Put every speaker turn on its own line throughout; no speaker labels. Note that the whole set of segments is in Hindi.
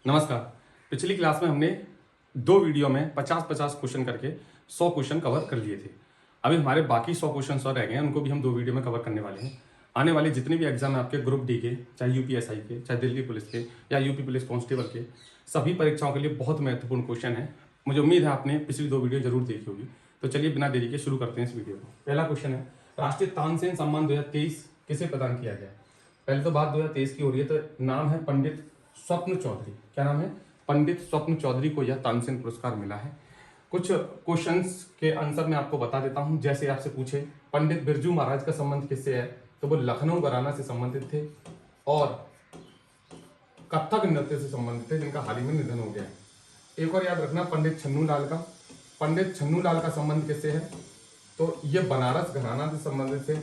नमस्कार। पिछली क्लास में हमने दो वीडियो में 50-50 क्वेश्चन करके 100 क्वेश्चन कवर कर लिए थे। अभी हमारे बाकी 100 क्वेश्चन और रह गए हैं, उनको भी हम दो वीडियो में कवर करने वाले हैं। आने वाले जितने भी एग्जाम हैं आपके ग्रुप डी के, चाहे यूपीएसआई के, चाहे दिल्ली पुलिस के या यूपी पुलिस कांस्टेबल के, सभी परीक्षाओं के लिए बहुत महत्वपूर्ण क्वेश्चन है। मुझे उम्मीद है आपने पिछली दो वीडियो जरूर देखी होगी। तो चलिए बिना देरी के शुरू करते हैं इस वीडियो को। पहला क्वेश्चन है, राष्ट्रीय तानसेन सम्मान 2023 किसे प्रदान किया गया? पहले तो बात 2023 की हो रही है, तो नाम है पंडित स्वप्न चौधरी। क्या नाम है? पंडित स्वप्न चौधरी को यह तानसेन पुरस्कार मिला है। कुछ क्वेश्चंस के आंसर मैं आपको बता देता हूं। जैसे आपसे पूछे पंडित बिरजू महाराज का संबंध किससे है, तो वो लखनऊ घराना से संबंधित थे और कथक नृत्य से संबंधित थे, जिनका हाल ही में निधन हो गया है। एक और याद रखना, पंडित छन्नू लाल का संबंध किससे है, तो ये बनारस घराना से संबंधित थे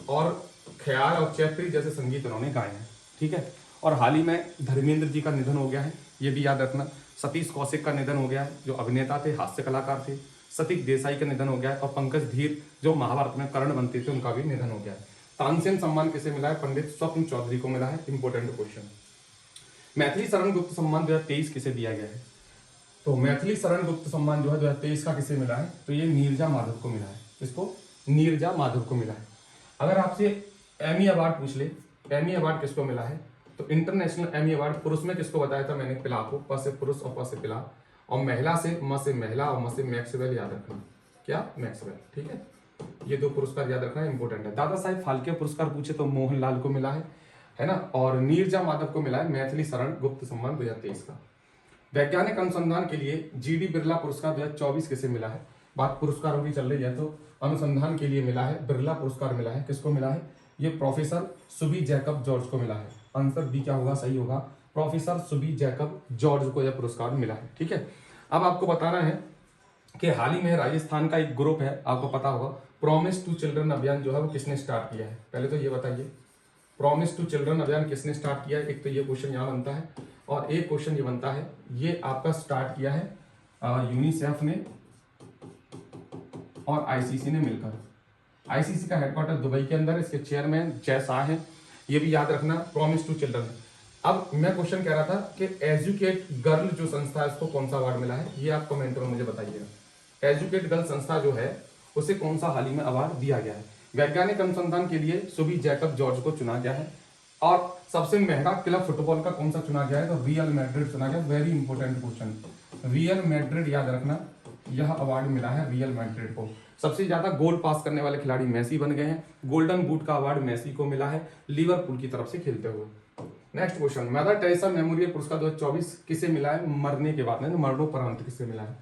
और ख्याल और चैत्री जैसे संगीत उन्होंने गाए हैं। ठीक है। और हाल ही में धर्मेंद्र जी का निधन हो गया है, ये भी याद रखना। सतीश कौशिक का निधन हो गया है, जो अभिनेता थे, हास्य कलाकार थे। सतीश देसाई का निधन हो गया है और पंकज धीर जो महाभारत में कर्ण बनते थे, उनका भी निधन हो गया है। तानसेन सम्मान किसे मिला है? पंडित स्वप्न चौधरी को मिला है। Important question. मैथिली शरण गुप्त सम्मान 2023 किसे दिया गया है? तो मैथिली शरण गुप्त सम्मान जो है 2023 का किसे मिला है, तो ये नीरजा माधव को मिला है। किसको? नीरजा माधव को मिला है। अगर आपसे एमी अवार्ड पूछ ले, एमी अवार्ड किसको मिला है, तो इंटरनेशनल एमी अवार्ड पुरुष में किसको बताया था मैंने? पिला को, प से पुरुष और प से पिला, और महिला से म से महिला और म से मैक्सवेल। याद रखना, क्या? मैक्सवेल। ठीक है, ये दो पुरस्कार याद रखना इंपॉर्टेंट है। दादा साहेब फाल्के पुरस्कार पूछे तो मोहनलाल को मिला है ना, और नीरजा माधव को मिला है मैथिली शरण गुप्त सम्मान 2023 का। वैज्ञानिक अनुसंधान के लिए जीडी बिरला पुरस्कार 2024 किसे मिला है? बात पुरस्कारों की चल रही है, तो अनुसंधान के लिए मिला है, बिरला पुरस्कार मिला है। किसको मिला है? ये प्रोफेसर सुबी जैकब जॉर्ज को मिला है। आंसर बी क्या होगा? सही होगा, प्रोफेसर सुबी जैकब जॉर्ज को यह पुरस्कार मिला है। ठीक है। अब आपको बताना है कि हाल ही में राजस्थान का एक ग्रुप है, आपको पता होगा, प्रॉमिस टू चिल्ड्रन अभियान जो है वो किसने स्टार्ट किया है? पहले तो ये बताइए, प्रॉमिस टू चिल्ड्रन अभियान किसने स्टार्ट किया है? एक तो ये क्वेश्चन यहाँ बनता है, और एक क्वेश्चन ये बनता है, ये आपका स्टार्ट किया है यूनिसेफ ने और आईसीसी ने मिलकर। आईसीसी का हेडक्वार्टर दुबई के अंदर, इसके चेयरमैन जय शाह हैं। ये भी याद रखना, प्रॉमिस टू चिल्ड्रन। अब मैं क्वेश्चन कह रहा था कि एजुकेट गर्ल जो संस्था है, उसको कौन सा अवार्ड मिला है, ये आप कमेंट में मुझे बताइएगा। एजुकेट गर्ल संस्था जो है उसे कौन सा हाल ही में अवार्ड दिया गया है? वैज्ञानिक अनुसंधान के लिए सुबी जैकब जॉर्ज को चुना गया है। और सबसे महंगा क्लब फुटबॉल का कौन सा चुना गया है, तो रियल मैड्रिड चुना गया। Very important question, real Madrid याद रखना, यह अवार्ड मिला है रियल मैड्रिड को। सबसे ज्यादा गोल पास करने वाले खिलाड़ी मेसी बन गए हैं। गोल्डन बूट का अवार्ड मेसी को मिला है, लिवरपूल की तरफ से खेलते हुए। Next question, mother Teresa memorial पुरस्कार 2024 किसे मिला है मरने के बाद, मरणोपरांत किसे मिला है?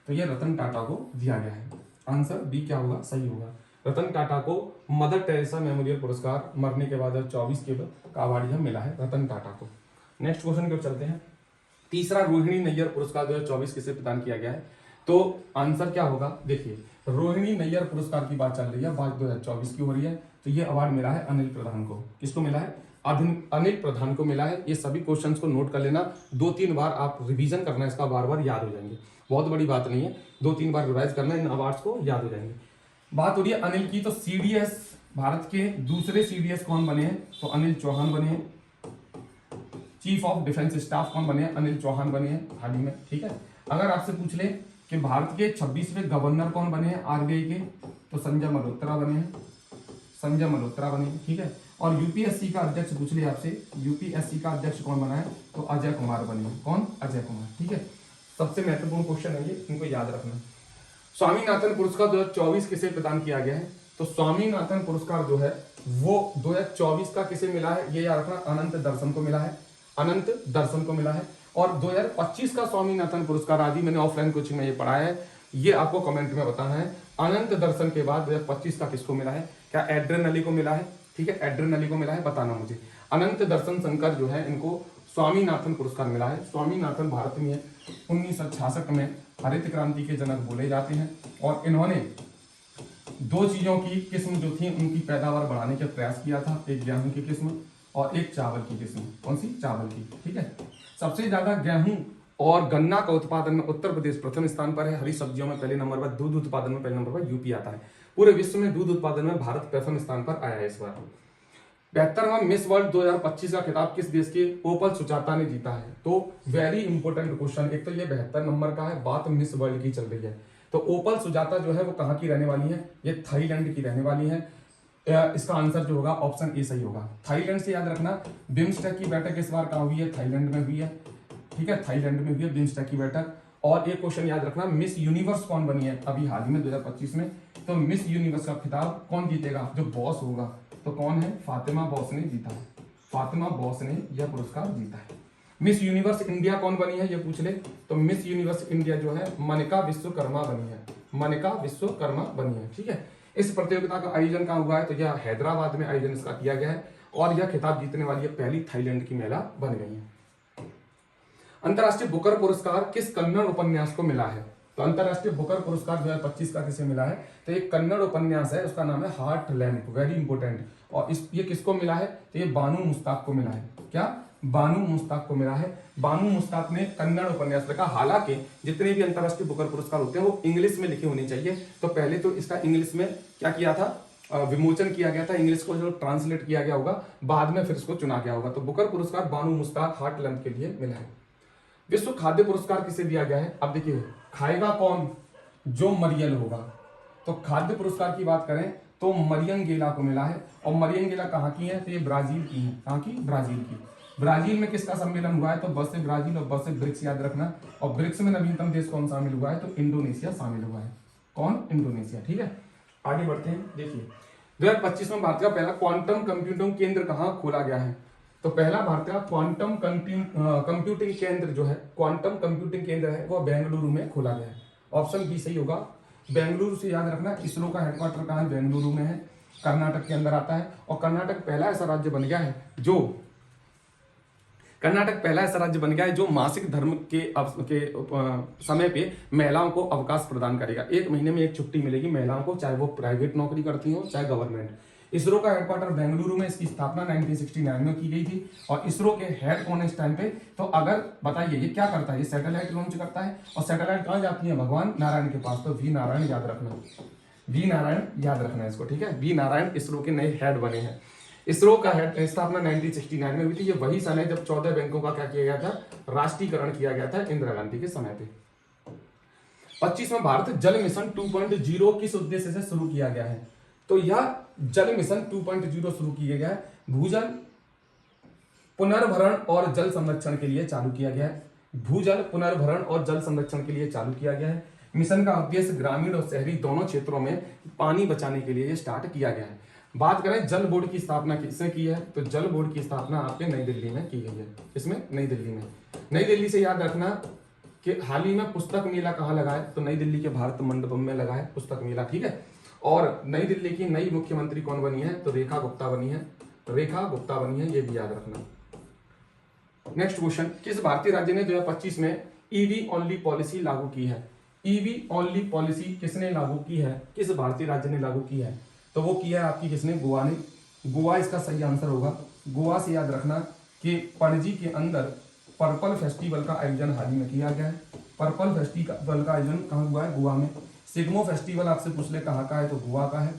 तो ये रतन टाटा को दिया गया है। आंसर बी क्या होगा? सही होगा, रतन टाटा को मदर टेरेसा मेमोरियल पुरस्कार मरने के बाद 2024 का अवार्ड यह मिला है रतन टाटा को। नेक्स्ट क्वेश्चन की ओर चलते हैं। तीसरा रोहिणी नैयर पुरस्कार 2024 किसे प्रदान किया गया है? तो आंसर क्या होगा? देखिए, रोहिणी नैयर पुरस्कार की बात चल रही है, बात 2024 की हो रही है, तो ये अवार्ड मिला है अनिल प्रधान को। किसको मिला है? अनिल प्रधान को मिला है। ये सभी क्वेश्चंस को नोट कर लेना, 2-3 बार आप रिवीजन करना, इसका बार बार याद हो जाएंगे। बहुत बड़ी बात नहीं है, 2-3 बार रिवाइज करना, इन अवार्ड्स को याद हो जाएंगे। बात हो रही है अनिल की, तो सीडीएस भारत के दूसरे सीडीएस कौन बने हैं? तो अनिल चौहान बने हैं। चीफ ऑफ डिफेंस स्टाफ कौन बने हैं? अनिल चौहान बने हैं हाल ही में। ठीक है। अगर आपसे पूछ ले कि भारत के 26वें गवर्नर कौन बने हैं आरबीआई के, तो संजय मल्होत्रा बने हैं, संजय मल्होत्रा बने हैं। ठीक है। और यूपीएससी का अध्यक्ष पूछ ले आपसे, यूपीएससी का अध्यक्ष कौन बना है? तो अजय कुमार बने हैं। कौन? अजय कुमार। ठीक है। सबसे महत्वपूर्ण क्वेश्चन है ये, इनको याद रखना। स्वामीनाथन पुरस्कार 2024 किसे प्रदान किया गया है? तो स्वामीनाथन पुरस्कार जो है वो 2024 का किसे मिला है, ये याद रखना, अनंत दर्शन को मिला है, अनंत दर्शन को मिला है। और 2025 का स्वामीनाथन पुरस्कार आदि मैंने ऑफलाइन कोचिंग में ये पढ़ाया है, ये आपको कमेंट में बताना है। अनंत दर्शन के बाद 2025 का किसको मिला है? क्या एड्रिन अली को मिला है? ठीक है, एड्रिन अली को मिला है, बताना मुझे। अनंत दर्शन शंकर जो है, इनको स्वामीनाथन पुरस्कार मिला है। स्वामीनाथन भारत में 1966 में हरित क्रांति के जनक बोले जाते हैं, और इन्होंने 2 चीजों की किस्म जो थी उनकी पैदावार बढ़ाने का प्रयास किया था, एक गेहूं की किस्म और एक चावल की किस्म। कौन सी? चावल की। ठीक है। सबसे ज्यादा गेहूं और गन्ना का उत्पादन में उत्तर प्रदेश प्रथम स्थान पर है, हरी सब्जियों में पहले नंबर पर, दूध उत्पादन में पहले नंबर पर यूपी आता है। पूरे विश्व में दूध उत्पादन में भारत प्रथम स्थान पर आया है इस बार। 72वां मिस वर्ल्ड 2025 का खिताब किस देश के ओपल सुजाता ने जीता है? तो वेरी इंपॉर्टेंट क्वेश्चन। एक तो ये 72 नंबर का है, बात मिस वर्ल्ड की चल रही है। तो ओपल सुजाता जो है वो कहाँ की रहने वाली है? ये थाईलैंड की रहने वाली है। इसका आंसर जो होगा ऑप्शन ए सही होगा। थाईलैंड से याद रखना, बिम्स्टेक की बैठक इस बार कहाँ हुई है? थाईलैंड में हुई है। ठीक है, थाईलैंड में हुई है बिम्स्टेक की बैठक। और एक क्वेश्चन याद रखना, मिस यूनिवर्स कौन बनी है अभी हाल ही में 2025 में? तो मिस यूनिवर्स का खिताब कौन जीतेगा? जो बॉस होगा। तो कौन है? फातिमा बॉस ने जीता है। फातिमा बॉस ने यह पुरस्कार जीता है। मिस यूनिवर्स इंडिया कौन बनी है ये पूछ ले, तो मिस यूनिवर्स इंडिया जो है मनिका विश्वकर्मा बनी है। मनिका विश्वकर्मा बनी है। ठीक है, इस प्रतियोगिता का आयोजन कहाँ हुआ है? तो यह हैदराबाद में आयोजन इसका किया गया है और यह खिताब जीतने वाली है पहली थाईलैंड की महिला बन गई है। अंतर्राष्ट्रीय बुकर पुरस्कार किस कन्नड़ उपन्यास को मिला है? तो अंतर्राष्ट्रीय बुकर पुरस्कार 2025 का किसे मिला है? तो एक कन्नड़ उपन्यास है, उसका नाम है हार्ट लैम्प, वेरी इंपॉर्टेंट। और ये किसको मिला है? तो ये बानू मुश्ताक को मिला है। क्या? बानू मुश्ताक को मिला है। बानू मुश्ताक ने कन्नड़ उपन्यास लिखा। हालांकि जितने भी अंतर्राष्ट्रीय बुकर पुरस्कार होते हैं वो इंग्लिश में लिखे होने चाहिए, तो पहले तो इसका इंग्लिश में क्या किया था? विमोचन किया गया था, इंग्लिश को जो ट्रांसलेट किया गया होगा, बाद में फिर इसको चुना गया होगा। तो बुकर पुरस्कार बानू मुश्ताक हार्ट लैम्प के लिए मिला है। विश्व खाद्य पुरस्कार किसे दिया गया है? अब देखिए, खाएगा कौन? जो मरियल होगा। तो खाद्य पुरस्कार की बात करें तो मरियम गेला को मिला है। और मरियम गेला कहाँ की है? तो ये ब्राजील की है। कहाँ की? ब्राजील की। ब्राजील में किसका सम्मेलन हुआ है? तो बस से ब्राजील और बस से ब्रिक्स याद रखना। और ब्रिक्स में नवीनतम देश कौन शामिल हुआ है? तो इंडोनेशिया शामिल हुआ है। कौन? इंडोनेशिया। ठीक है, आगे बढ़ते हैं। देखिए 2025 में भारत का पहला क्वांटम कंप्यूटिंग केंद्र कहाँ खोला गया है? तो पहला भारत का क्वांटम कंप्यूटिंग केंद्र जो है, क्वांटम कंप्यूटिंग केंद्र है, वो बेंगलुरु में खोला गया है। ऑप्शन बी सही होगा। बेंगलुरु से याद रखना, इसरो का हेडक्वार्टर कहाँ है? बेंगलुरु में है, कर्नाटक के अंदर आता है। और कर्नाटक पहला ऐसा राज्य बन गया है जो मासिक धर्म के समय पे महिलाओं को अवकाश प्रदान करेगा। एक महीने में एक छुट्टी मिलेगी महिलाओं को, चाहे वो प्राइवेट नौकरी करती हो चाहे गवर्नमेंट। इसरो का हेडक्वार्टर बेंगलुरु में, इसकी स्थापना 1969 में की गई थी। और इसरो के हेड कौन है इस टाइम पे? तो अगर बताइए ये क्या करता है? ये सैटेलाइट लॉन्च करता है। और सैटेलाइट कहाँ जाती है? भगवान नारायण के पास। तो वी नारायण याद रखना, वी नारायण याद रखना इसको। ठीक है, वी नारायण इसरो के नए हेड बने हैं। इसरो का हेड स्थापना 1969 में हुई थी। ये वही सन है जब 14 बैंकों का क्या किया गया था? राष्ट्रीयकरण किया गया था इंदिरा गांधी के समय पे। 25 में भारत जल मिशन 2.0 किस उद्देश्य से शुरू किया गया है? तो यह जल मिशन 2.0 शुरू किया गया है भूजल पुनर्भरण और जल संरक्षण के लिए चालू किया गया है। भूजल पुनर्भरण और जल संरक्षण के लिए चालू किया गया है। मिशन का उद्देश्य ग्रामीण और शहरी दोनों क्षेत्रों में पानी बचाने के लिए ये स्टार्ट किया गया है। बात करें जल बोर्ड की स्थापना किसने की है? तो जल बोर्ड की स्थापना आपके नई दिल्ली में की गई है। इसमें नई दिल्ली में, नई दिल्ली से याद रखना कि हाल ही में पुस्तक मेला कहाँ लगा है? तो नई दिल्ली के भारत मंडपम में लगा है पुस्तक मेला। ठीक है, और नई दिल्ली की नई मुख्यमंत्री कौन बनी है? तो रेखा गुप्ता बनी है। रेखा गुप्ता बनी है, ये भी याद रखना। नेक्स्ट क्वेश्चन, किस भारतीय राज्य ने 2025 में ईवी ओनली पॉलिसी लागू की है? ईवी ओनली पॉलिसी किसने लागू की है? किस भारतीय राज्य ने लागू की है? तो वो किया है आपकी किसने? गोवा ने। गोवा इसका सही आंसर होगा। गोवा से याद रखना कि पणजी के अंदर पर्पल फेस्टिवल का आयोजन हाल ही में किया गया है। पर्पल फेस्टिवल का आयोजन कहाँ हुआ है? गोवा में। सिग्मो फेस्टिवल आपसे पूछ ले कहाँ का है? तो गोवा का है।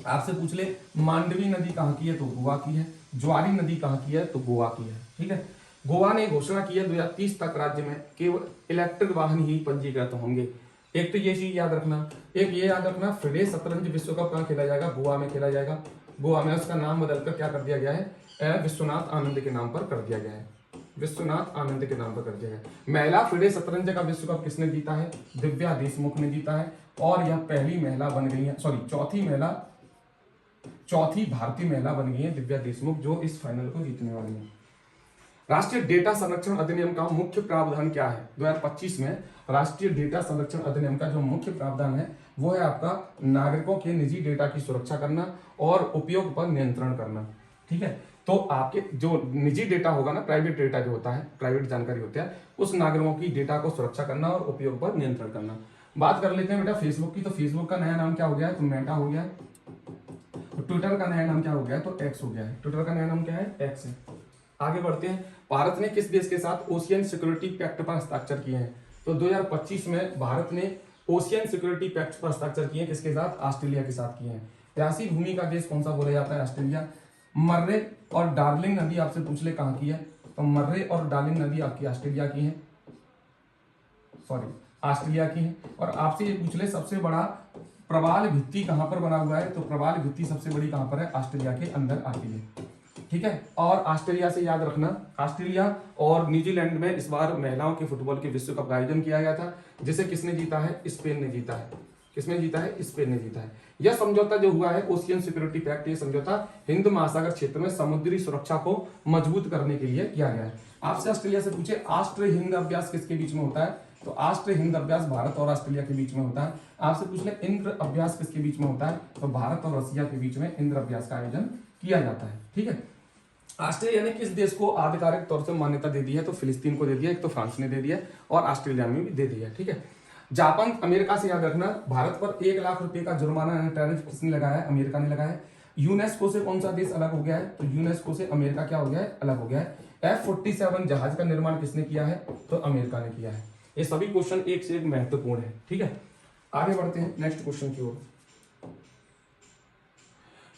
आपसे पूछ ले मांडवी नदी कहाँ की है? तो गोवा की है। ज्वारी नदी कहाँ की है? तो गोवा की है। ठीक है, गोवा ने घोषणा की है 2030 तक राज्य में केवल इलेक्ट्रिक वाहन ही पंजीकृत होंगे। एक तो ये चीज याद रखना, एक ये याद रखना फिडे शतरंज विश्व कप कहाँ खेला जाएगा? गोवा में खेला जाएगा। गोवा में उसका नाम बदलकर क्या कर दिया गया है? विश्वनाथ आनंद के नाम पर कर दिया गया है। विश्वनाथ आनंद के नाम पर कर दिया गया। महिला फिडे शतरंज का विश्व कप किसने जीता है? दिव्या देशमुख ने जीता है। और यह पहली महिला बन गई है, चौथी भारतीय महिला बन गई है दिव्या देशमुख, जो इस फाइनल को जीतने वाली है। राष्ट्रीय डेटा संरक्षण अधिनियम का मुख्य प्रावधान क्या है? 2025 में राष्ट्रीय डेटा संरक्षण अधिनियम का जो मुख्य प्रावधान है वो है आपका नागरिकों के निजी डेटा की सुरक्षा करना और उपयोग पर नियंत्रण करना। ठीक है, तो आपके जो निजी डेटा होगा ना, प्राइवेट डेटा जो होता है, प्राइवेट जानकारी होती है, उस नागरिकों की डेटा को सुरक्षा करना और उपयोग पर नियंत्रण करना। बात कर लेते हैं बेटा फेसबुक की। तो फेसबुक का नया नाम क्या हो गया है? तो मेटा हो गया है। ट्विटर का नया नाम क्या हो गया है? तो एक्स हो गया है। ट्विटर का नया नाम क्या है? एक्स है। आगे बढ़ते हैं। भारत ने किस देश के साथ ओशियन सिक्योरिटी पैक्ट पर हस्ताक्षर किए हैं? तो 2025 में भारत ने ओशियन सिक्योरिटी पैक्ट पर हस्ताक्षर किए हैं। किसके साथ? ऑस्ट्रेलिया के साथ किए हैं। प्यासी भूमि का देश कौन सा बोला जाता है? ऑस्ट्रेलिया। मर्रे और डार्लिंग नदी आपसे पूछ ले कहाँ की है, तो मर्रे और डार्लिंग नदी आपकी ऑस्ट्रेलिया की है, सॉरी ऑस्ट्रेलिया की है। और आपसे ये पूछ ले सबसे बड़ा प्रवाल भित्ति कहां पर बना हुआ है, तो प्रवाल भित्ति सबसे बड़ी कहां पर है, ऑस्ट्रेलिया के अंदर आती है, ठीक है। और ऑस्ट्रेलिया से याद रखना, ऑस्ट्रेलिया और न्यूजीलैंड में इस बार महिलाओं के फुटबॉल के विश्व कप का आयोजन किया गया था, जिसे किसने जीता है, स्पेन ने जीता है। किसने जीता है, स्पेन ने जीता है। यह समझौता जो हुआ है ओशियन सिक्योरिटी पैक्ट, ये समझौता हिंद महासागर क्षेत्र में समुद्री सुरक्षा को मजबूत करने के लिए किया गया है। आपसे ऑस्ट्रेलिया से पूछे ऑस्ट्रो हिंद अभ्यास किसके बीच में होता है, तो ऑस्ट्रो हिंद अभ्यास भारत और ऑस्ट्रेलिया के बीच में होता है। आपसे पूछ ले इंद्र अभ्यास किसके बीच में होता है, तो भारत और रसिया के बीच में इंद्र अभ्यास का आयोजन किया जाता है, ठीक है। ऑस्ट्रेलिया ने किस देश को आधिकारिक तौर से मान्यता दे दी है, तो फिलिस्तीन को दे दिया, एक तो फ्रांस ने दे दिया और ऑस्ट्रेलिया में भी दे दिया, ठीक है। जापान अमेरिका से याद रखना, भारत पर 1 लाख रुपए का जुर्माना टैरिफ किसने लगाया है, अमेरिका ने लगाया है। यूनेस्को से कौन सा देश अलग हो गया है, तो यूनेस्को से अमेरिका क्या हो गया है, अलग हो गया है। F-47 जहाज का निर्माण किसने किया है, तो अमेरिका ने किया है। ये सभी क्वेश्चन एक से एक महत्वपूर्ण है, ठीक है। आगे बढ़ते हैं नेक्स्ट क्वेश्चन की ओर।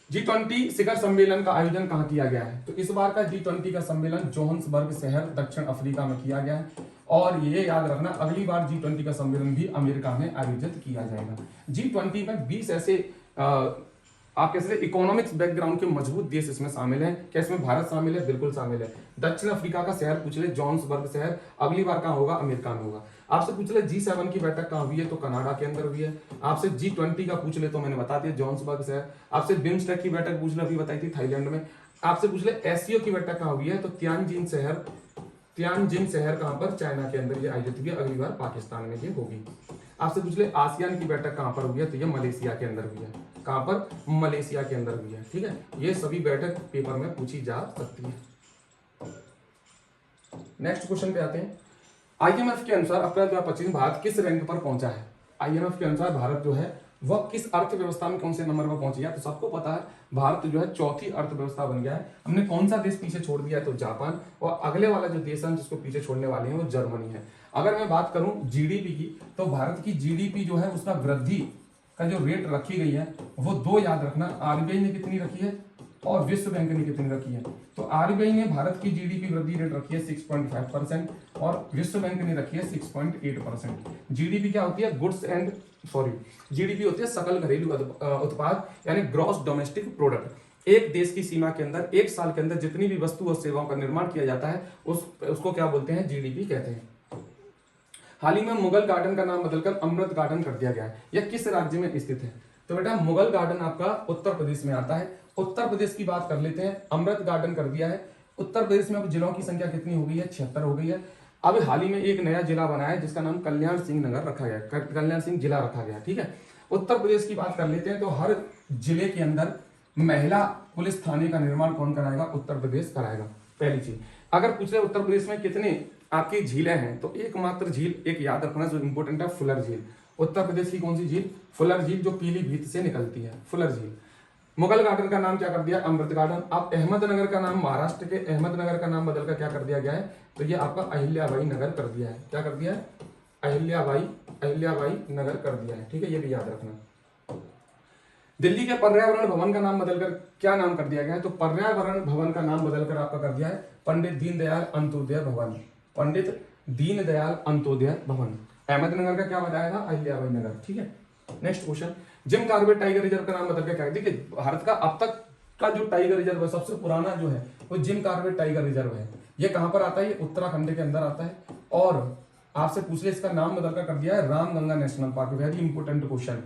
G20 शिखर सम्मेलन का आयोजन कहाँ किया गया है, तो इस बार का G20 का सम्मेलन जोहान्सबर्ग शहर दक्षिण अफ्रीका में किया गया है। और ये याद रखना अगली बार G20 का सम्मेलन भी अमेरिका में आयोजित किया जाएगा। G20 में 20 ऐसे आप कह सकते इकोनॉमिक्स बैकग्राउंड के मजबूत देश इसमें शामिल हैं। क्या इसमें भारत शामिल है, बिल्कुल शामिल है। दक्षिण अफ्रीका का शहर पूछ ले, जोहान्सबर्ग शहर, अगली बार कहाँ होगा, अमेरिका में होगा। आपसे पूछ ले G7 की बैठक कहाँ हुई है, तो कनाडा के अंदर हुई है। आपसे G20 का पूछ ले तो मैंने बता दिया जोहान्सबर्ग शहर। आपसे बिम्स्टेक की बैठक पूछ ले, अभी बताई थी थाईलैंड में। आपसे पूछ ले एससीओ की बैठक कहाँ हुई है, तो तियानजिन शहर कहाँ पर, चाइना के अंदर ये आयोजित हुई है, अगली बार पाकिस्तान में ये होगी। आपसे पूछ ले आसियान की बैठक कहाँ पर हुई है, तो ये मलेशिया के अंदर हुई है। कहाँ पर, मलेशिया के अंदर हुई है, ठीक है। ये सभी बैठक पेपर में पूछी जा सकती है। नेक्स्ट क्वेश्चन पे आते हैं। आईएमएफ के अनुसार अप्रैल 2025 भारत किस रैंक पर पहुंचा है। आईएमएफ के अनुसार भारत जो है वह किस अर्थव्यवस्था में कौन से नंबर पर पहुंची है, तो सबको पता है भारत जो है चौथी अर्थव्यवस्था बन गया है। हमने कौन सा देश पीछे छोड़ दिया है, तो जापान। और अगले वाला जो देश है जिसको पीछे छोड़ने वाले हैं वो जर्मनी है। अगर मैं बात करूं जीडीपी की, तो भारत की जीडीपी जो है उसका वृद्धि का जो रेट रखी गई है वो 2 याद रखना, आरबीआई ने कितनी रखी है और विश्व बैंक ने कितनी रखी है। तो आरबीआई ने भारत की जीडीपी वृद्धि रेट रखी है 6.5% और विश्व बैंक ने रखी है 6.8%। जीडीपी क्या होती है, जीडीपी होती है सकल घरेलू उत्पाद, यानी ग्रॉस डोमेस्टिक प्रोडक्ट। एक देश की सीमा के अंदर एक साल के अंदर जितनी भी वस्तु और सेवाओं का निर्माण किया जाता है उसको क्या बोलते हैं, जीडीपी कहते हैं। हाल ही में मुगल गार्डन का नाम बदलकर अमृत गार्डन कर दिया गया है। यह किस राज्य में स्थित है, तो बेटा मुगल गार्डन आपका उत्तर प्रदेश में आता है। उत्तर प्रदेश की बात कर लेते हैं, अमृत गार्डन कर दिया है। उत्तर प्रदेश में अब जिलों की संख्या कितनी हो गई है, 76 हो गई है। अब हाल ही में एक नया जिला बना है जिसका नाम कल्याण सिंह नगर रखा गया, कल्याण सिंह जिला रखा गया, ठीक है। उत्तर प्रदेश की बात कर लेते हैं, तो हर जिले के अंदर महिला पुलिस थाने का निर्माण कौन कराएगा, उत्तर प्रदेश कराएगा, पहली चीज। अगर पूछ रहे उत्तर प्रदेश में कितने आपकी झीलें हैं, तो एकमात्र झील एक याद रखना जो इंपोर्टेंट है, फुलर झील। उत्तर प्रदेश की कौन सी झील, फुलर झील, जो पीलीभीत से निकलती है, फुलर झील। मुगल गार्डन का नाम क्या कर दिया, अमृत गार्डन। अब अहमदनगर का नाम, महाराष्ट्र के अहमदनगर का नाम बदलकर क्या कर दिया गया है, तो ये आपका अहिल्याबाई नगर कर दिया है। क्या कर दिया है, अहिल्याबाई नगर कर दिया है, ठीक है, ये भी याद रखना। दिल्ली के पर्यावरण भवन का नाम बदलकर क्या नाम कर दिया गया है, तो पर्यावरण भवन का नाम बदलकर आपका कर दिया है पंडित दीनदयाल अंत्योदय भवन, पंडित दीनदयाल अंत्योदय भवन। अहमदनगर का क्या बताया था, अहिल्याबाई नगर, ठीक है। Next question, Jim Corbett tiger reserve का नाम बदल के क्या, देखिए भारत का अब तक का जो टाइगर रिजर्व है सबसे पुराना जो है वो जिम कॉर्बेट टाइगर रिजर्व है। ये कहां पर आता है, ये उत्तराखंड के अंदर आता है। और आपसे पूछ ले इसका नाम बदलकर कर दिया है Ramganga national park. Very important question.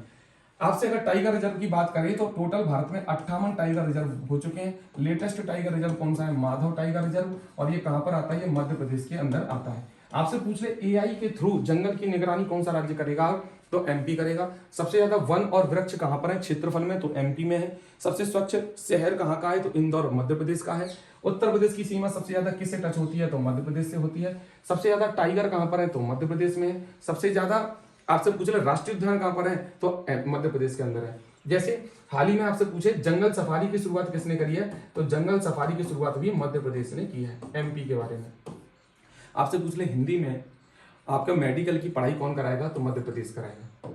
आपसे अगर टाइगर रिजर्व की बात करें तो टोटल भारत में 58 टाइगर रिजर्व हो चुके हैं। लेटेस्ट टाइगर रिजर्व कौन सा है, माधव टाइगर रिजर्व, और ये कहां पर आता है, ये मध्य प्रदेश के अंदर आता है। आपसे पूछ ले एआई के थ्रू जंगल की निगरानी कौन सा राज्य करेगा, तो एमपी करेगा। सबसे ज्यादा वन और वृक्ष कहां पर है क्षेत्रफल में, तो एमपी में है। सबसे स्वच्छ शहर कहां का है, तो इंदौर मध्य प्रदेश का है। उत्तर प्रदेश की सीमा सबसे ज्यादा किससे टच होती है, तो मध्य प्रदेश से होती है। सबसे ज्यादा टाइगर कहां पर है, तो मध्य प्रदेश में है। सबसे ज्यादा आपसे पूछ ले राष्ट्रीय उद्यान कहां पर है, तो मध्य प्रदेश के अंदर है। जैसे हाल ही में आपसे पूछे जंगल सफारी की शुरुआत किसने करी है, तो जंगल सफारी की शुरुआत भी मध्य प्रदेश ने की है, एमपी के बारे में। आपसे पूछ ले हिंदी में आपका मेडिकल की पढ़ाई कौन कराएगा, तो मध्य प्रदेश कराएगा।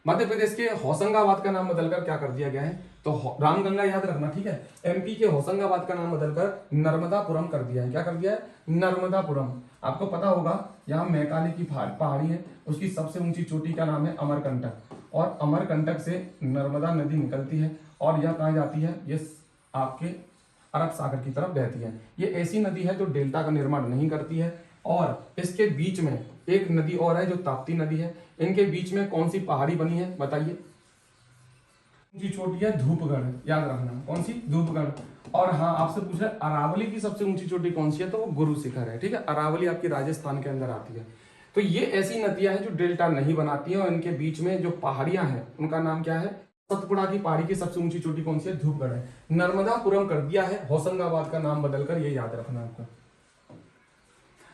मध्य प्रदेश के होशंगाबाद का नाम बदलकर क्या कर दिया गया है, तो रामगंगा याद रखना, ठीक है। एमपी के होशंगाबाद का नाम बदलकर नर्मदापुरम कर दिया है। क्या कर दिया है? नर्मदापुरम। आपको पता होगा यहाँ मैकाले की पहाड़ी है, उसकी सबसे ऊंची चोटी का नाम है अमरकंटक, और अमरकंटक से नर्मदा नदी निकलती है और यह कहाँ जाती है? ये आपके अरब सागर की तरफ बहती है। ये ऐसी नदी है जो डेल्टा का निर्माण नहीं करती है। और इसके बीच में एक नदी और है जो ताप्ती नदी है। इनके बीच में कौन सी पहाड़ी बनी है बताइए? ऊंची चोटी है धूपगढ़, याद रखना। कौन सी? धूपगढ़। और हाँ, आपसे पूछ रहे अरावली की सबसे ऊंची चोटी कौन सी है, तो वो गुरु शिखर है, ठीक है। अरावली आपकी राजस्थान के अंदर आती है। तो ये ऐसी नदियां हैं जो डेल्टा नहीं बनाती है, और इनके बीच में जो पहाड़ियां हैं उनका नाम क्या है? सतपुड़ा की पहाड़ी की सबसे ऊंची चोटी कौन सी है? धूपगढ़ है। नर्मदापुरम कर दिया है, होशंगाबाद का नाम बदलकर, ये याद रखना आपको।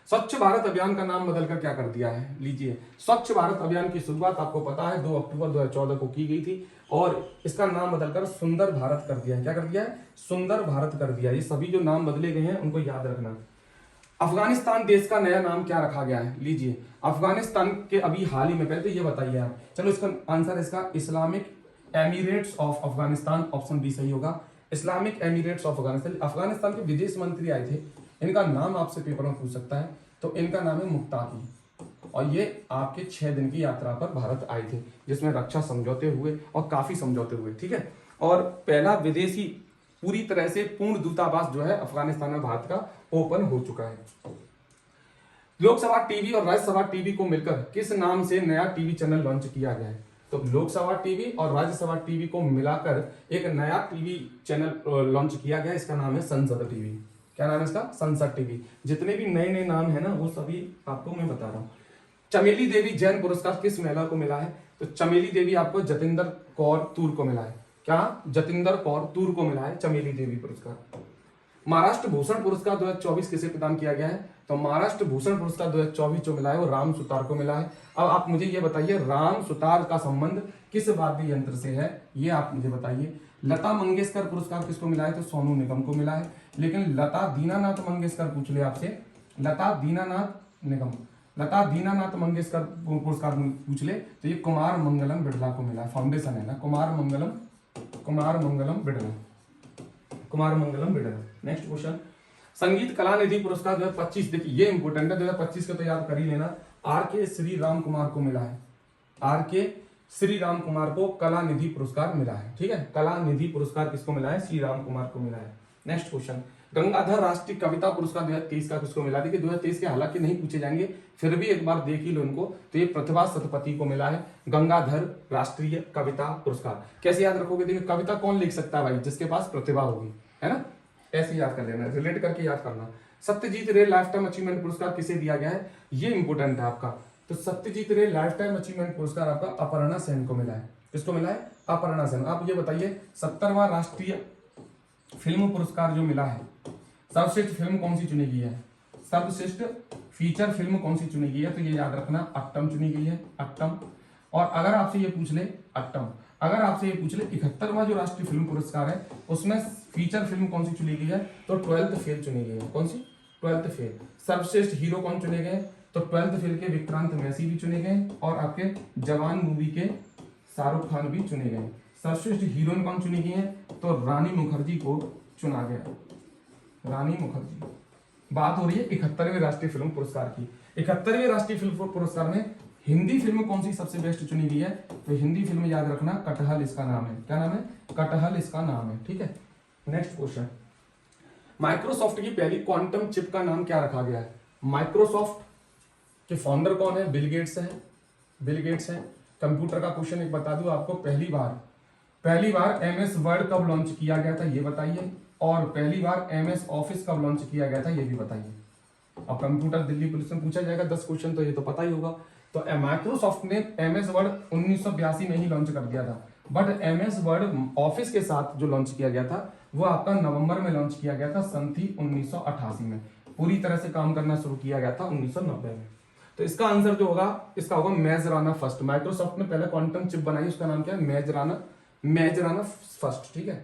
स्वच्छ भारत अभियान का नाम बदलकर क्या कर दिया है? लीजिए, स्वच्छ भारत अभियान की शुरुआत आपको पता है 2 अक्टूबर 2014 को की गई थी, और इसका नाम बदलकर सुंदर भारत कर दिया है। क्या कर दिया है? सुंदर भारत कर दिया। ये सभी जो नाम बदले गए हैं उनको याद रखना। अफगानिस्तान देश का नया नाम क्या रखा गया है? लीजिए, अफगानिस्तान के अभी हाल ही में, पहले तो ये बताइए आप। चलो, इसका आंसर इसका Islamic Emirates of Afghanistan, option B सही होगा। Islamic Emirates of Afghanistan. Afghanistan के विदेश मंत्री आए थे, इनका नाम आपसे पेपर में पूछ सकता है, तो इनका नाम है मुक्ताकी, और ये आपके 6 दिन की यात्रा पर भारत आए थे, जिसमें रक्षा समझौते हुए और काफी समझौते हुए, ठीक है। और पहला विदेशी पूरी तरह से पूर्ण दूतावास जो है अफगानिस्तान में भारत का ओपन हो चुका है। लोकसभा टीवी और राज्यसभा टीवी को मिलकर किस नाम से नया टीवी चैनल लॉन्च किया गया है? तो लोकसभा टीवी और राज्यसभा टीवी को मिलाकर एक नया टीवी चैनल लॉन्च किया गया, इसका नाम है संसद टीवी। क्या नाम है इसका? संसद टीवी। जितने भी नए नए नाम है ना, वो सभी आपको मैं बता रहा हूँ। चमेली देवी जैन पुरस्कार किस महिला को मिला है? तो चमेली देवी आपको जतिंदर कौर तूर को मिला है। क्या? जतिंदर कौर तूर को मिला है चमेली देवी पुरस्कार। महाराष्ट्र भूषण पुरस्कार 2024 किसे प्रदान किया गया है? तो महाराष्ट्र भूषण पुरस्कार 2024 जो मिला है वो राम सुतार को मिला है। अब आप मुझे ये बताइए, राम सुतार का संबंध किस वाद्य यंत्र से है, ये आप मुझे बताइए। लता मंगेशकर पुरस्कार किसको मिला है? तो सोनू निगम को मिला है। लेकिन लता दीनानाथ मंगेशकर पूछ ले आपसे, लता दीनानाथ निगम, लता दीनानाथ मंगेशकर पुरस्कार पूछ ले, तो ये कुमार मंगलम बिड़ला को मिला है। फाउंडेशन है ना, कुमार मंगलम बिड़ला। नेक्स्ट क्वेश्चन, संगीत कला निधि पुरस्कार 2025, देखिए ये इंपोर्टेंट है, 2025 का तो याद कर ही लेना। आर के श्री राम कुमार को मिला है, आर के श्री राम कुमार को कला निधि पुरस्कार मिला है, ठीक है। कला निधि पुरस्कार किसको मिला है? श्री राम कुमार को मिला है। नेक्स्ट क्वेश्चन, गंगाधर राष्ट्रीय कविता पुरस्कार 2023 का किसको मिला? देखिए 2023 के हालांकि नहीं पूछे जाएंगे, फिर भी एक बार देख ही लो इनको। तो ये प्रतिभा सतपथी को मिला है गंगाधर राष्ट्रीय कविता पुरस्कार। कैसे याद रखोगे? देखिए, कविता कौन लिख सकता है भाई? जिसके पास प्रतिभा होगी, है ना। ऐसे याद कर लेना, रिलेट करके याद करना। सत्यजीत रे लाइफ टाइम अचीवमेंट पुरस्कार किसे दिया गया है? ये इंपोर्टेंट है आपका। तो सत्यजीत रे लाइफ टाइम अचीवमेंट पुरस्कार आपका अपर्णा सेन को मिला है। किसको मिला है? अपर्णा सेन। आप ये बताइए, 70वां राष्ट्रीय फिल्म पुरस्कार जो मिला है, सर्वश्रेष्ठ फिल्म कौन सी चुनी गई है? सर्वश्रेष्ठ फीचर फिल्म कौन सी चुनी गई है? तो ये याद रखना, अट्टम चुनी गई है, अट्टम। और अगर आपसे ये पूछ ले, अट्टम, अगर आपसे ये पूछ ले 71वां जो राष्ट्रीय फिल्म पुरस्कार है उसमें फीचर फिल्म कौन सी चुनी गई है? तो 12th फेल चुनी गई है। कौन सी? 12th fail. सर्वश्रेष्ठ हीरो कौन चुने गए? तो 12th फेल के विक्रांत मैसी भी चुने गए, और आपके जवान मूवी के शाहरुख खान भी चुने गए। सर्वश्रेष्ठ हीरोइन कौन चुनी गई है? तो रानी मुखर्जी को चुना गया, रानी मुखर्जी। बात हो रही है 71वें राष्ट्रीय फिल्म पुरस्कार की। 71वें राष्ट्रीय फिल्म पुरस्कार में हिंदी फिल्म कौन सी सबसे बेस्ट चुनी गई है? तो हिंदी फिल्म याद रखना, कटहल इसका नाम है। क्या नाम है? कटहल इसका नाम है, ठीक है। नेक्स्ट क्वेश्चन, माइक्रोसॉफ्ट की पहली क्वांटम चिप का नाम क्या रखा गया है? माइक्रोसॉफ्ट के फाउंडर कौन है? बिल गेट्स है, बिल गेट्स है। कंप्यूटर का क्वेश्चन एक बता दूं आपको, पहली बार एमएस वर्ड कब लॉन्च किया गया था ये बताइए, और पहली बार एमएस ऑफिस कब लॉन्च किया गया था ये भी बताइए। अब कंप्यूटर दिल्ली पुलिस में पूछा जाएगा 10 क्वेश्चन, तो ये तो पता ही होगा। तो माइक्रोसॉफ्ट ने एमएस वर्ड 1982 में ही लॉन्च कर दिया था, बट एमएस वर्ड ऑफिस के साथ जो लॉन्च किया गया था वो आपका नवंबर में लॉन्च किया गया था, सन थी 1988 में। पूरी तरह से काम करना शुरू किया गया था 1990 में। तो इसका आंसर जो होगा, इसका होगा मेजराना फर्स्ट। माइक्रोसॉफ्ट ने पहले क्वांटम चिप बनाई, उसका नाम क्या है? मेजराना फर्स्ट, ठीक है।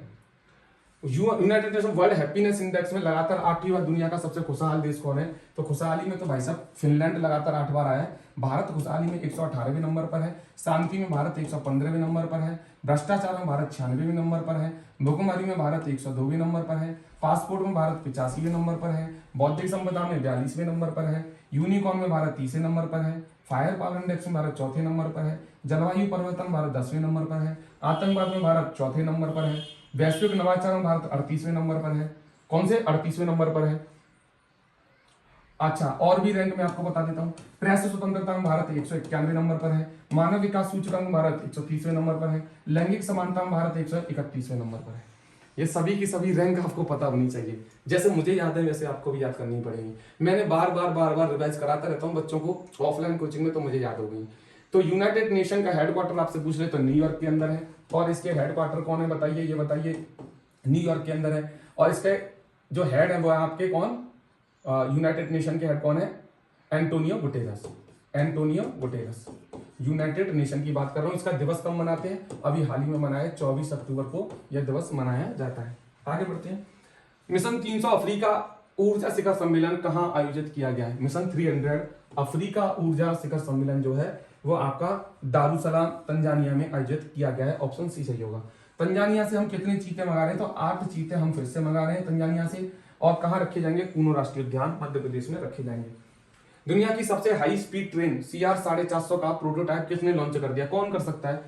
United nation world happiness index में लगातार 8वीं बार दुनिया का सबसे खुशहाल देश कौन है? तो खुशहाली में तो भाई साहब फिनलैंड लगातार 8 बार आया है। भारत खुशहाली में 118वें नंबर पर है। शांति में भारत 115वें नंबर पर है। भ्रष्टाचार में भारत 96वें नंबर पर है। भुखमरी में भारत 102वें नंबर पर है। पासपोर्ट में भारत 85वें नंबर पर है। बौद्धिक संपदा में 42वें नंबर पर है। यूनिकॉर्न में भारत 30वें नंबर पर है। फायर पावर इंडेक्स में भारत 4थे नंबर पर है। जलवायु परिवर्तन भारत 10वें नंबर पर है। आतंकवाद में भारत 4थे नंबर पर है। वैश्विक नवाचार में भारत 38वें नंबर पर है। कौन से 38वें नंबर पर है? अच्छा, और भी रैंक में आपको बता देता हूं। प्रेस स्वतंत्रता में भारत 191वें नंबर पर है। मानव विकास सूचकांक में भारत 130वें नंबर पर है। लैंगिक समानता में भारत 131वें नंबर पर है। ये सभी की सभी रैंक आपको पता होनी चाहिए। जैसे मुझे याद है वैसे आपको भी याद करनी पड़ेगी। मैंने बार बार रिवाइज कराता रहता हूँ बच्चों को ऑफलाइन कोचिंग में, तो मुझे याद हो गई। तो यूनाइटेड नेशन का हेडक्वार्टर आपसे पूछ ले तो न्यूयॉर्क के अंदर है। और इसके हेडक्वार्टर कौन है बताइए? ये बताइए, न्यूयॉर्क के अंदर है। और इसके जो हेड है वो है आपके कौन? यूनाइटेड नेशन के हेड कौन है? Antonio Guterres. Antonio Guterres. United nation की बात कर रहा हूं। इसका दिवस कब मनाते हैं? अभी हाल ही में मनाया, 24 अक्टूबर को यह दिवस मनाया जाता है। आगे बढ़ते हैं। मिशन 300 अफ्रीका ऊर्जा शिखर सम्मेलन कहां आयोजित किया गया है? मिशन 300 अफ्रीका ऊर्जा शिखर सम्मेलन जो है वो आपका दारुसलाम तंजानिया में आयोजित किया गया है। ऑप्शन सी सही होगा। तंजानिया से हम कितने चीते मंगा रहे हैं? तो 8 चीते हम फिर से मंगा रहे हैं तंजानिया से। और कहाँ रखे जाएंगे? कूनो राष्ट्रीय उद्यान मध्य प्रदेश में रखे जाएंगे। दुनिया की सबसे हाई स्पीड ट्रेन CR 450 का प्रोटोटाइप किसने लॉन्च कर दिया? कौन कर सकता है?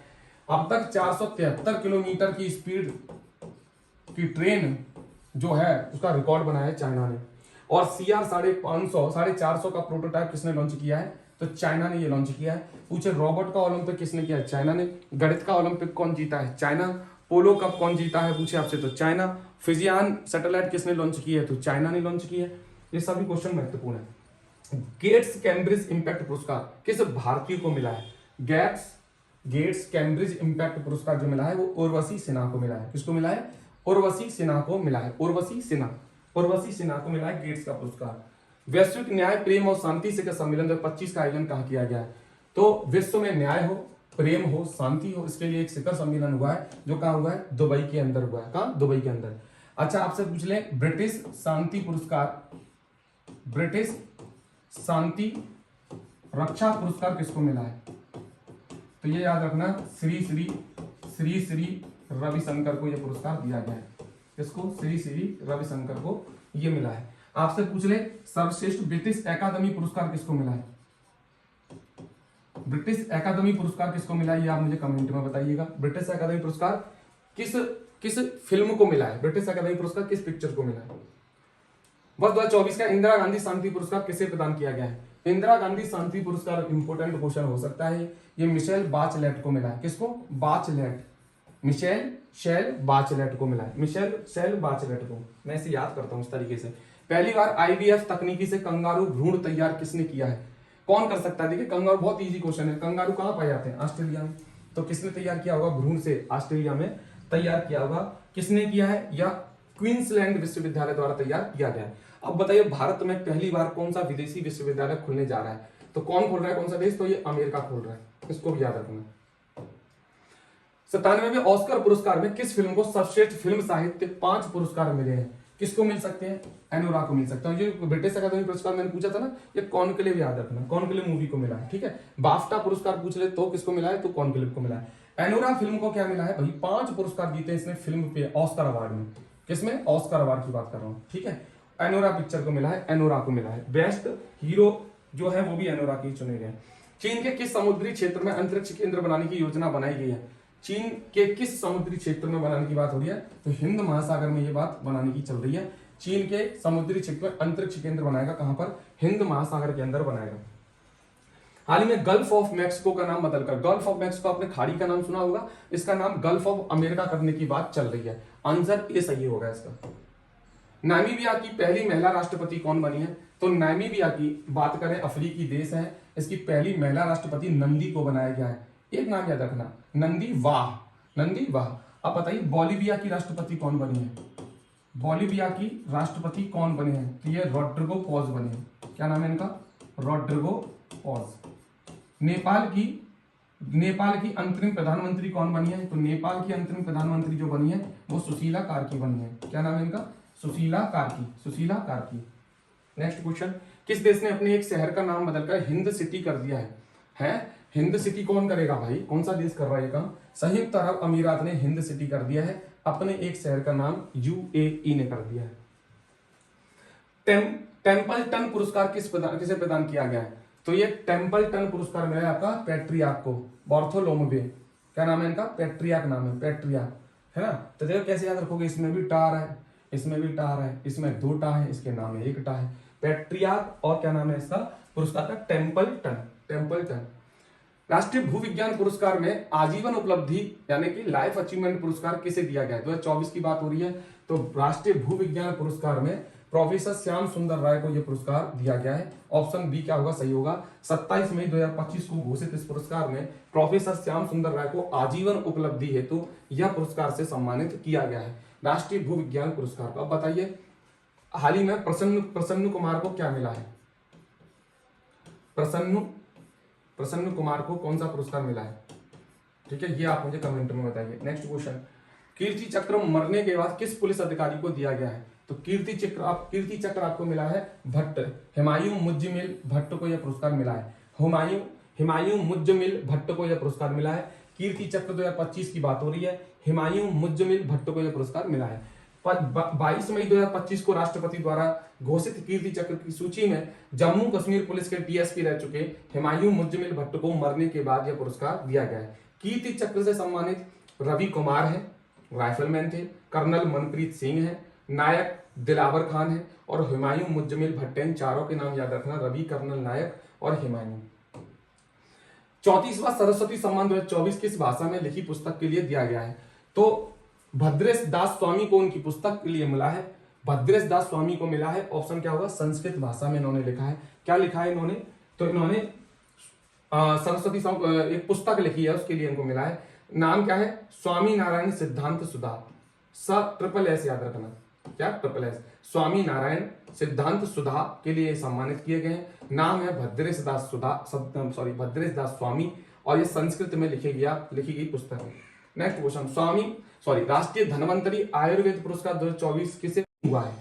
अब तक 473 किलोमीटर की स्पीड की ट्रेन जो है उसका रिकॉर्ड बनाया है चाइना ने। और CR 450 का प्रोटोटाइप किसने लॉन्च किया है? तो चाइना ने ये लॉन्च किया है। पूछे रोबोट का ओलंपिक किसने किया है? चाइना ने। गणित का ओलंपिक कौन जीता है? चाइना। पोलो कप कौन जीता है पूछे आपसे? तो चाइना। फिजियान सैटेलाइट किसने लॉन्च की है? तो चाइना ने लॉन्च की है। ये सभी क्वेश्चन महत्वपूर्ण है। गेट्स कैम्ब्रिज इम्पैक्ट पुरस्कार किस भारतीय को मिला है? गेट्स कैम्ब्रिज इम्पैक्ट पुरस्कार जो मिला है वो उर्वशी सिन्हा को मिला है। किसको मिला है? उर्वशी सिन्हा को मिला है। उर्वशी सिन्हा को मिला है गेट्स का पुरस्कार। वैश्विक न्याय प्रेम और शांति शिखर सम्मेलन 2025 का आयोजन कहाँ किया गया है? तो विश्व में न्याय हो, प्रेम हो, शांति हो, इसके लिए एक शिखर सम्मेलन हुआ है जो कहाँ हुआ है? दुबई के अंदर हुआ है। कहाँ? दुबई के अंदर। अच्छा, आपसे पूछ ले ब्रिटिश शांति पुरस्कार, ब्रिटिश शांति रक्षा पुरस्कार किसको मिला है? तो ये याद रखना, श्री श्री रविशंकर को यह पुरस्कार दिया गया है। किसको? श्री रविशंकर को ये मिला है। आपसे पूछ ले सर्वश्रेष्ठ ब्रिटिश एकेडमी पुरस्कार किसको मिला है? ब्रिटिश एकेडमी पुरस्कार किसको मिला है ये आप मुझे कमेंट में बताइएगा। ब्रिटिश एकेडमी पुरस्कार किस फिल्म को मिला है? ब्रिटिश एकेडमी पुरस्कार किस पिक्चर को मिला है? वर्ष 2024 का इंदिरा गांधी शांति पुरस्कार किसे प्रदान किया गया है? इंदिरा गांधी शांति पुरस्कार इंपोर्टेंट क्वेश्चन हो सकता है। ये मिशेल बाचलेट को मिला है। किसको? बाचलेट। मिशेल बाचलेट को मिला है। मिशेल बाचलेट को। मैं इसे याद करता हूं इस तरीके से। पहली बार IVF तकनीकी से कंगारू भ्रूण तैयार किसने किया है? कौन कर सकता है? देखिए कंगारू बहुत इजी क्वेश्चन है। कंगारू कहाँ पाए जाते हैं? ऑस्ट्रेलिया में। तो किसने तैयार किया होगा? भ्रूण से ऑस्ट्रेलिया में तैयार किया होगा। किसने किया है? या क्वींसलैंड विश्वविद्यालय द्वारा तैयार किया गया है। अब बताइए भारत में पहली बार कौन सा विदेशी विश्वविद्यालय खुलने जा रहा है? तो कौन खोल रहा है? कौन सा देश? तो ये अमेरिका खोल रहा है। इसको भी याद रखना। 97वें ऑस्कर पुरस्कार में किस फिल्म को सर्वश्रेष्ठ फिल्म साहित्य 5 पुरस्कार मिले हैं? किसको मिल सकते हैं? एनोरा को मिल सकता है। ये ब्रिटिश अकादमी पुरस्कार मैंने पूछा था ना, ये कॉनक्लेव याद रखना। कॉनक्लेव मूवी को मिला है। ठीक है। बाफ्टा पुरस्कार पूछ ले तो किसको मिला है? तो कॉनक्लेव को मिला है। एनोरा फिल्म को क्या मिला है भाई? 5 पुरस्कार जीते इसने फिल्म पे ऑस्कर अवार्ड में। किसमें? ऑस्कर अवार्ड की बात कर रहा हूँ। ठीक है। एनोरा पिक्चर को मिला है। एनोरा को मिला है। बेस्ट हीरो जो है वो भी एनोरा के चुने गए। चीन के किस समुद्री क्षेत्र में अंतरिक्ष केंद्र बनाने की योजना बनाई गई है? चीन के किस समुद्री क्षेत्र में बनाने की बात हो रही है? तो हिंद महासागर में ये बात बनाने की चल रही है। चीन के समुद्री क्षेत्र में अंतरिक्ष केंद्र बनाएगा। कहां पर? हिंद महासागर के अंदर बनाएगा। हाल ही में गल्फ ऑफ मैक्सिको का नाम बदलकर, गल्फ ऑफ मैक्सिको आपने खाड़ी का नाम सुना होगा, इसका नाम गल्फ ऑफ अमेरिका करने की बात चल रही है। आंसर ए सही होगा इसका। नामीबिया की पहली महिला राष्ट्रपति कौन बनी है? तो नामीबिया की बात करें, अफ्रीकी देश है, इसकी पहली महिला राष्ट्रपति नंदी को बनाया गया है। एक नाम याद रखना, नंदी वाह। अब बताइए बोलिविया की राष्ट्रपति कौन बनी है? बोलिविया की राष्ट्रपति कौन बने हैं? तो ये रोड्रिगो पॉज बने हैं। क्या नाम है इनका? Rodrigo pause. नेपाल की नेपाल की अंतरिम प्रधानमंत्री कौन बनी है? तो नेपाल की अंतरिम प्रधानमंत्री जो बनी है वो सुशीला कार्की बनी है। क्या नाम है इनका? सुशीला कार्की, सुशीला कार्की। नेक्स्ट क्वेश्चन, किस देश ने अपने एक शहर का नाम बदलकर हिंद सिटी कर दिया है? हिंद सिटी कौन करेगा भाई? कौन सा देश कर रहा है ये काम? संयुक्त अरब अमीरात ने हिंद सिटी कर दिया है, अपने एक शहर का नाम यूएई ने कर दिया है। टेम्पल्टन पुरस्कार किसे प्रदान किया गया है? तो ये टेम्पल्टन पुरस्कार मिला है आपका पैट्रियार्क को, बार्थोलोमेव। क्या नाम है इनका? पैट्रियार्क नाम है, पैट्रियार्क, है ना। तो देखो कैसे याद रखोगे, इसमें भी टार है, इसमें भी टार है, इसमें 2 टा है, इसके नाम में 1 टा है। पैट्रियार्क और क्या नाम है इसका पुरस्कार का? Templeton, Templeton. राष्ट्रीय भूविज्ञान पुरस्कार में आजीवन उपलब्धि यानी कि लाइफ अचीवमेंट पुरस्कार किसे दिया गया है? 2024 की बात हो रही है, तो राष्ट्रीय भूविज्ञान पुरस्कार में प्रोफेसर श्याम सुंदर राय को यह पुरस्कार दिया गया है। ऑप्शन बी क्या होगा? सही होगा। 27 मई 2025 को घोषित इस पुरस्कार में प्रोफेसर श्याम सुंदर राय को आजीवन उपलब्धि हेतु यह पुरस्कार से सम्मानित किया गया है, राष्ट्रीय भूविज्ञान पुरस्कार को। अब बताइए, हाल ही में प्रसन्न कुमार को क्या मिला है? प्रसन्न कुमार को कौन सा पुरस्कार मिला है? ठीक है, ये आप मुझे कमेंट में बताइए। नेक्स्ट क्वेश्चन, कीर्ति चक्र मरने के बाद किस पुलिस अधिकारी को दिया गया है? तो कीर्ति चक्र आपको मिला है भट्ट, हुमायूं मुज्जमिल भट्ट को यह पुरस्कार मिला है। हुमायूं मुज्जमिल भट्ट को यह पुरस्कार मिला है। कीर्ति चक्र 2025 की बात हो रही है, हुमायूं मुज्जमिल भट्ट को यह पुरस्कार मिला है। 22 मई 2025 को राष्ट्रपति द्वारा घोषित कीर्ति चक्र की सूची में जम्मू कश्मीर पुलिस के डीएसपी रह चुके हुमायूं मुज्जमिल भट्ट को मरने के बाद यह पुरस्कार दिया गया है। कीर्ति चक्र से सम्मानित रवि कुमार है, राइफलमैन थे, कर्नल मनप्रीत सिंह है, नायक दिलावर खान है और हुमायूं मुज्जमिल भट्ट। इन चारों के नाम याद रखना, रवि, कर्नल, नायक और हुमायूं। 34वां सरस्वती सम्मान 2024 किस भाषा में लिखी पुस्तक के लिए दिया गया है? तो भद्रेश दास स्वामी को उनकी पुस्तक के लिए मिला है, भद्रेश दास स्वामी को मिला है। ऑप्शन क्या होगा? संस्कृत भाषा में इन्होंने लिखा है। क्या लिखा है इन्होंने? तो इन्होंने सरस्वती एक पुस्तक लिखी है, उसके लिए इनको मिला है। नाम क्या है? स्वामी नारायण सिद्धांत सुधा, ट्रिपल एस याद रखना। क्या? ट्रिपल एस, स्वामी नारायण सिद्धांत सुधा के लिए सम्मानित किए गए हैं। नाम है भद्रेश दास भद्रेश दास स्वामी और ये संस्कृत में लिखी गई पुस्तक है। नेक्स्ट क्वेश्चन, राष्ट्रीय धन्वंतरी आयुर्वेद पुरस्कार 2024 किसे हुआ है?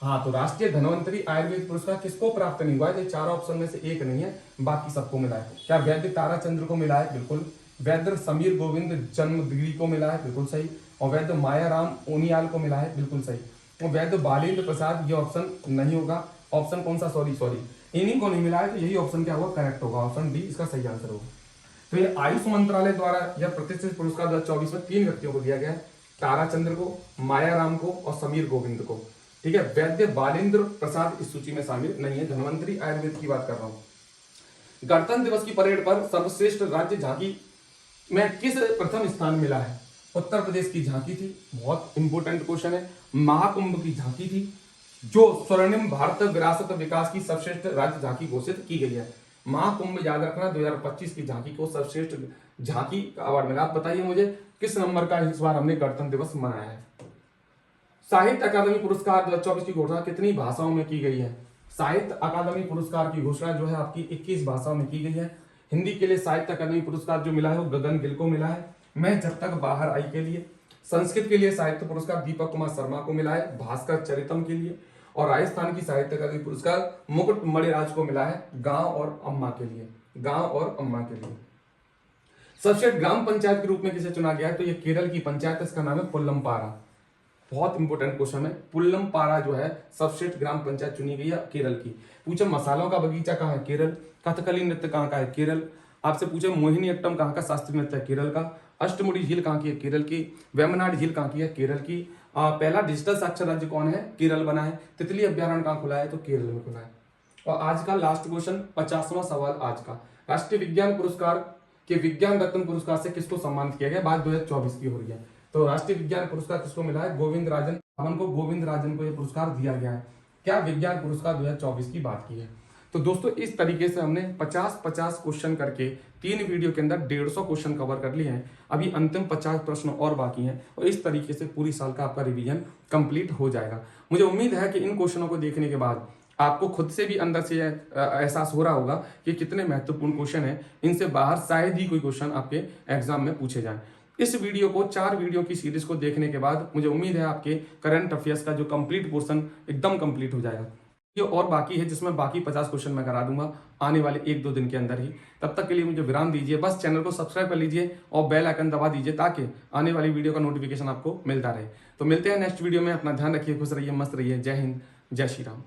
हाँ, तो राष्ट्रीय धन्वंतरी आयुर्वेद पुरस्कार किसको प्राप्त नहीं हुआ है? तो 4 ऑप्शन में से एक नहीं है, बाकी सबको मिला है। क्या वैद्य ताराचंद्र को मिला है? बिल्कुल। वैद्य समीर गोविंद जन्मगिरी को मिला है? बिल्कुल सही। और वैद्य मायाराम ओनियाल को मिला है? बिल्कुल सही। और वैद्य बालेंद्र प्रसाद, ये ऑप्शन नहीं होगा। ऑप्शन कौन सा? सॉरी इन्हीं को नहीं मिला है, तो यही ऑप्शन क्या होगा? करेक्ट होगा, ऑप्शन डी इसका सही आंसर होगा। तो ये आयुष मंत्रालय द्वारा यह प्रतिष्ठित पुरस्कार 2024 में 3 व्यक्तियों को दिया गया है, ताराचंद्र को, मायाराम को और समीर गोविंद को। ठीक है, वैद्य बालेंद्र प्रसाद इस सूची में शामिल नहीं है। धन्वंतरी आयुर्वेद की बात कर रहा हूं। गणतंत्र दिवस की परेड पर सर्वश्रेष्ठ राज्य झांकी में किस प्रथम स्थान मिला है? उत्तर प्रदेश की झांकी थी, बहुत इंपोर्टेंट क्वेश्चन है। महाकुंभ की झांकी थी, जो स्वर्णिम भारत विरासत विकास की सर्वश्रेष्ठ राज्य झांकी घोषित की गई है। महाकुंभ याद रखना, 2025 की झांकी को सर्वश्रेष्ठ झांकी का अवार्ड मिला। आप बताइए मुझे किस नंबर का इस बार हमने गणतंत्र दिवस मनाया है? साहित्य अकादमी पुरस्कार 2024 की घोषणा कितनी भाषाओं में की गई है? साहित्य अकादमी पुरस्कार की घोषणा जो है आपकी 21 भाषाओं में की गई है। हिंदी के लिए साहित्य अकादमी पुरस्कार जो मिला है वो गगन गिल को मिला है, मैं जब तक बाहर आई के लिए। संस्कृत के लिए साहित्य पुरस्कार दीपक कुमार शर्मा को मिला है, भास्कर चरितम के लिए। और राजस्थान की साहित्य अकादमी पुरस्कार मुकुट मणिराज को मिला है, गांव और अम्मा के लिए, गांव और अम्मा के लिए। सर्वश्रेष्ठ ग्राम पंचायत के रूप में किसे चुना गया है? तो ये केरल की पंचायत, इसका नाम है पुल्लमपारा। बहुत इंपॉर्टेंट क्वेश्चन है। पुल्लमपारा जो है सर्वश्रेष्ठ ग्राम पंचायत चुनी गई है केरल की। पूछे मसालों का बगीचा कहाँ है? केरल। कथकली नृत्य कहाँ का है? केरल। आपसे पूछे मोहिनी अट्टम कहाँ का शास्त्रीय नृत्य है? केरल का। अष्टमुड़ी झील कहाँ की है? केरल की। वेमनाड झील कहाँ की है? केरल की। पहला डिजिटल साक्षर राज्य कौन है? केरल बना है। तितली अभ्यारण्य कहाँ खुला है? तो केरल में खुला है। और आज का लास्ट क्वेश्चन, 50वां सवाल आज का। राष्ट्रीय विज्ञान पुरस्कार के विज्ञान रत्न पुरस्कार से किसको सम्मानित किया गया? बात 2024 की हो रही है। तो राष्ट्रीय विज्ञान पुरस्कार किसको मिला है? गोविंद राजन को यह पुरस्कार दिया गया है। क्या विज्ञान पुरस्कार 2024 की बात की है। तो दोस्तों इस तरीके से हमने 50-50 क्वेश्चन करके 3 वीडियो के अंदर 150 क्वेश्चन कवर कर लिए हैं। अभी अंतिम 50 प्रश्न और बाकी हैं और इस तरीके से पूरी साल का आपका रिवीजन कंप्लीट हो जाएगा। मुझे उम्मीद है कि इन क्वेश्चनों को देखने के बाद आपको खुद से भी अंदर से एहसास हो रहा होगा कि कितने महत्वपूर्ण क्वेश्चन हैं, इनसे बाहर शायद ही कोई क्वेश्चन आपके एग्जाम में पूछे जाएं। इस वीडियो को 4 वीडियो की सीरीज को देखने के बाद मुझे उम्मीद है आपके करंट अफेयर्स का जो कंप्लीट पोर्शन एकदम कंप्लीट हो जाएगा। ये और बाकी है जिसमें बाकी 50 क्वेश्चन मैं करा दूंगा आने वाले 1-2 दिन के अंदर ही। तब तक के लिए मुझे विराम दीजिए, बस चैनल को सब्सक्राइब कर लीजिए और बेल आइकन दबा दीजिए ताकि आने वाली वीडियो का नोटिफिकेशन आपको मिलता रहे। तो मिलते हैं नेक्स्ट वीडियो में, अपना ध्यान रखिए, खुश रहिए, मस्त रहिए। जय हिंद, जय श्री राम।